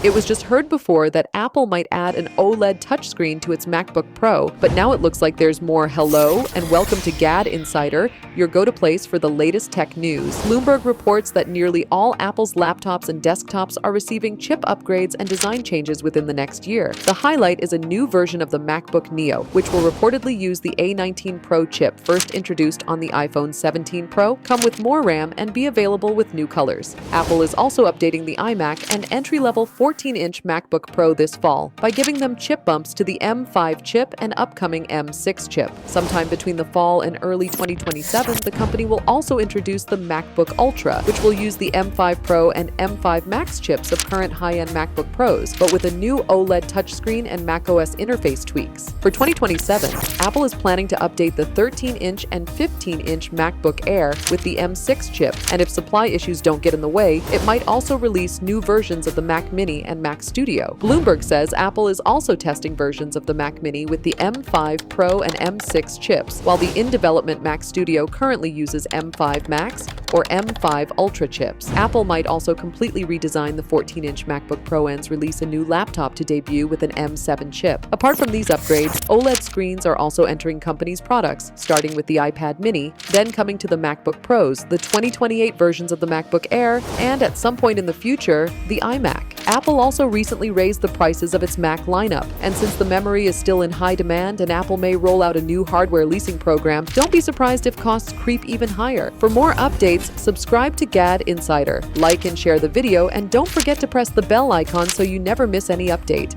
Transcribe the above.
It was just heard before that Apple might add an OLED touchscreen to its MacBook Pro, but now it looks like there's more. Hello, and welcome to GadInsider, your go-to place for the latest tech news. Bloomberg reports that nearly all Apple's laptops and desktops are receiving chip upgrades and design changes within the next year. The highlight is a new version of the MacBook Neo, which will reportedly use the A19 Pro chip first introduced on the iPhone 17 Pro, come with more RAM, and be available with new colors. Apple is also updating the iMac and entry-level 14-inch MacBook Pro this fall by giving them chip bumps to the M5 chip and upcoming M6 chip. Sometime between the fall and early 2027, the company will also introduce the MacBook Ultra, which will use the M5 Pro and M5 Max chips of current high-end MacBook Pros, but with a new OLED touchscreen and macOS interface tweaks. For 2027, Apple is planning to update the 13-inch and 15-inch MacBook Air with the M6 chip, and if supply issues don't get in the way, it might also release new versions of the Mac Mini and Mac Studio. Bloomberg says Apple is also testing versions of the Mac Mini with the M5 Pro and M6 chips, while the in-development Mac Studio currently uses M5 Max or M5 Ultra chips. Apple might also completely redesign the 14-inch MacBook Pro and release a new laptop to debut with an M7 chip. Apart from these upgrades, OLED screens are also entering companies' products, starting with the iPad Mini, then coming to the MacBook Pros, the 2028 versions of the MacBook Air, and at some point in the future, the iMac. Apple also recently raised the prices of its Mac lineup, and since the memory is still in high demand and Apple may roll out a new hardware leasing program, don't be surprised if costs creep even higher. For more updates, subscribe to GadInsider, like and share the video, and don't forget to press the bell icon so you never miss any update.